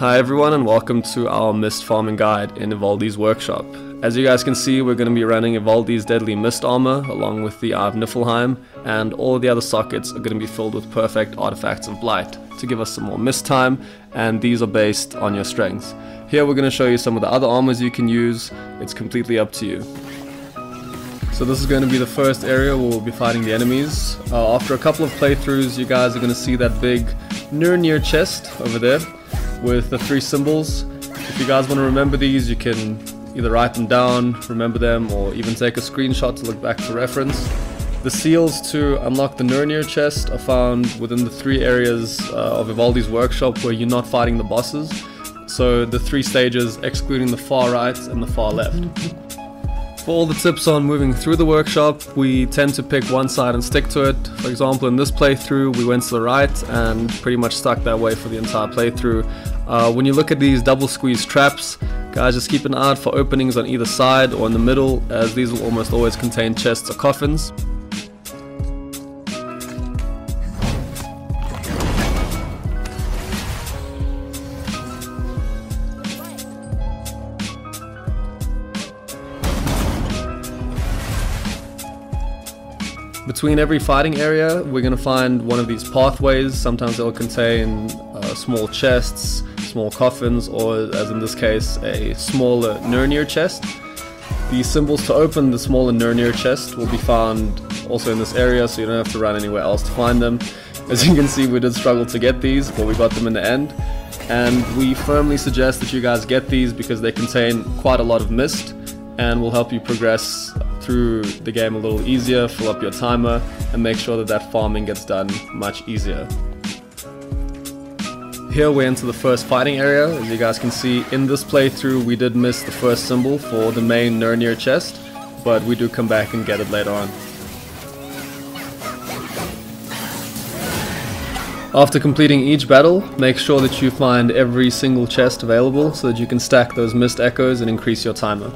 Hi everyone and welcome to our mist farming guide in Ivaldi's workshop. As you guys can see, we're going to be running Ivaldi's deadly mist armor along with the Eye of Niflheim, and all of the other sockets are going to be filled with perfect artifacts of blight to give us some more mist time, and these are based on your strengths. Here we're going to show you some of the other armors you can use. It's completely up to you. So this is going to be the first area where we'll be fighting the enemies. After a couple of playthroughs, you guys are going to see that big near chest over there with the 3 symbols. If you guys want to remember these, you can either write them down, remember them, or even take a screenshot to look back for reference. The seals to unlock the near chest are found within the 3 areas of Ivaldi's workshop where you're not fighting the bosses. So the 3 stages excluding the far right and the far left. For all the tips on moving through the workshop, we tend to pick one side and stick to it. For example, in this playthrough, we went to the right and pretty much stuck that way for the entire playthrough. When you look at these double squeeze traps, guys, just keep an eye out for openings on either side or in the middle, as these will almost always contain chests or coffins. Between every fighting area, we're going to find one of these pathways. Sometimes they'll contain small chests, small coffins, or as in this case, a smaller near chest. The symbols to open the smaller near chest will be found also in this area, so you don't have to run anywhere else to find them. As you can see, we did struggle to get these, but we got them in the end. And we firmly suggest that you guys get these because they contain quite a lot of mist and will help you progress through the game a little easier, fill up your timer, and make sure that that farming gets done much easier. Here we enter the first fighting area. As you guys can see, in this playthrough we did miss the first symbol for the main near chest, but we do come back and get it later on. After completing each battle, make sure that you find every single chest available so that you can stack those mist echoes and increase your timer.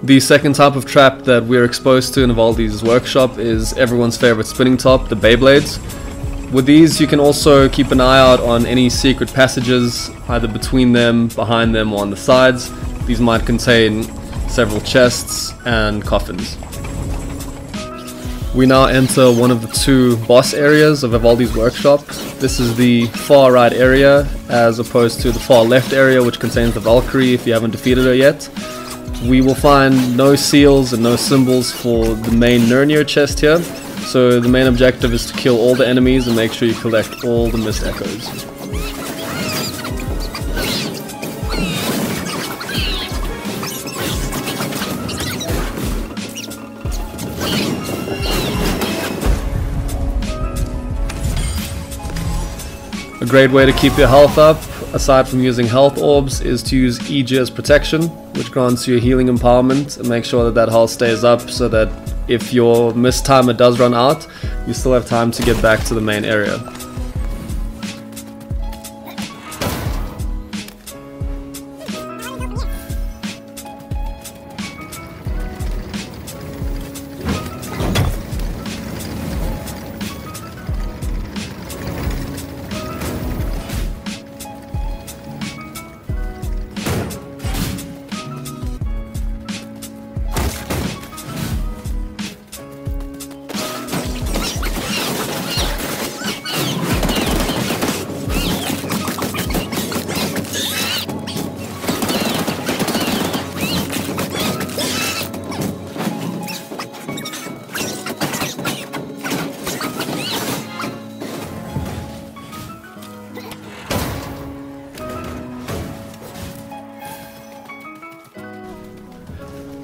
The second type of trap that we're exposed to in Ivaldi's workshop is everyone's favorite spinning top, the Beyblades. With these, you can also keep an eye out on any secret passages, either between them, behind them, or on the sides. These might contain several chests and coffins. We now enter one of the 2 boss areas of Ivaldi's workshop. This is the far right area as opposed to the far left area, which contains the Valkyrie if you haven't defeated her yet. We will find no seals and no symbols for the main near chest here, so the main objective is to kill all the enemies and make sure you collect all the mist echoes. A great way to keep your health up, aside from using health orbs, is to use EG as protection, which grants you a healing empowerment and make sure that that health stays up so that if your mist timer does run out, you still have time to get back to the main area.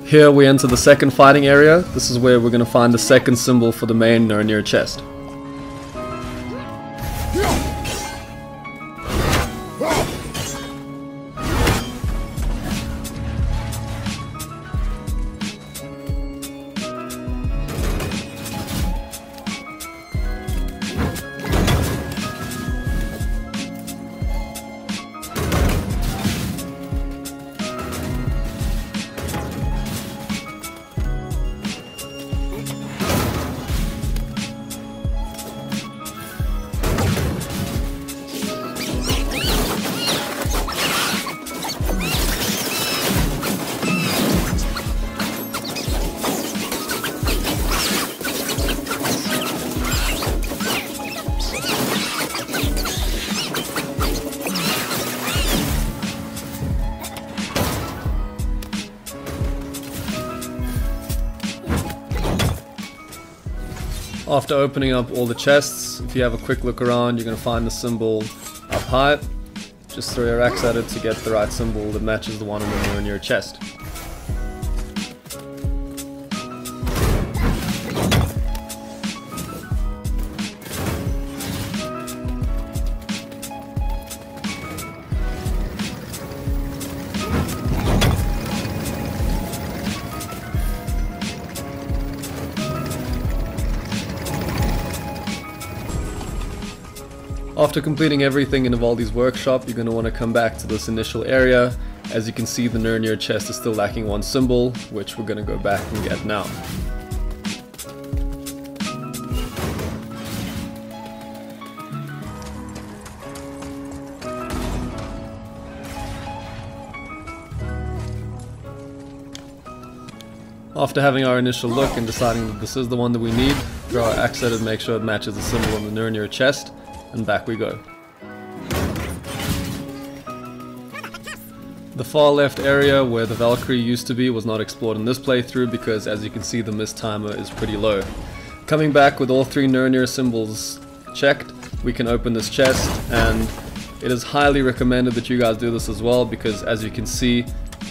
Here we enter the second fighting area. This is where we're going to find the second symbol for the main near chest. After opening up all the chests, if you have a quick look around, you're going to find the symbol up high. Just throw your axe at it to get the right symbol that matches the one in your chest. After completing everything in Ivaldi's workshop, you're going to want to come back to this initial area. As you can see, the Nirnir chest is still lacking one symbol, which we're going to go back and get now. After having our initial look and deciding that this is the one that we need, throw our axe at it and make sure it matches the symbol on the Nirnir chest, and back we go. The far left area where the Valkyrie used to be was not explored in this playthrough because, as you can see, the mist timer is pretty low. Coming back with all three Nirnir symbols checked, we can open this chest, and it is highly recommended that you guys do this as well because, as you can see,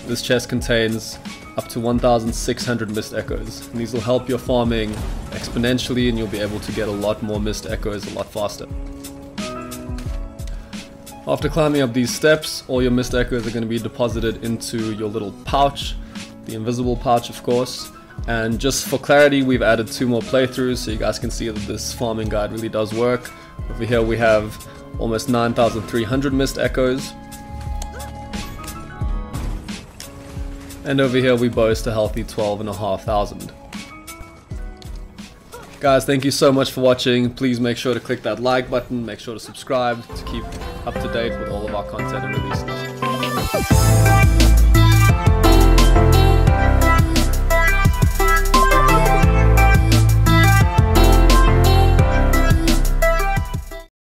this chest contains up to 1,600 mist echoes, and these will help your farming exponentially, and you'll be able to get a lot more mist echoes a lot faster. After climbing up these steps, all your mist echoes are going to be deposited into your little pouch, the invisible pouch of course, and just for clarity we've added 2 more playthroughs so you guys can see that this farming guide really does work. Over here we have almost 9,300 mist echoes, and over here we boast a healthy 12,500. Guys, thank you so much for watching. Please make sure to click that like button, make sure to subscribe to keep up to date with all of our content and releases.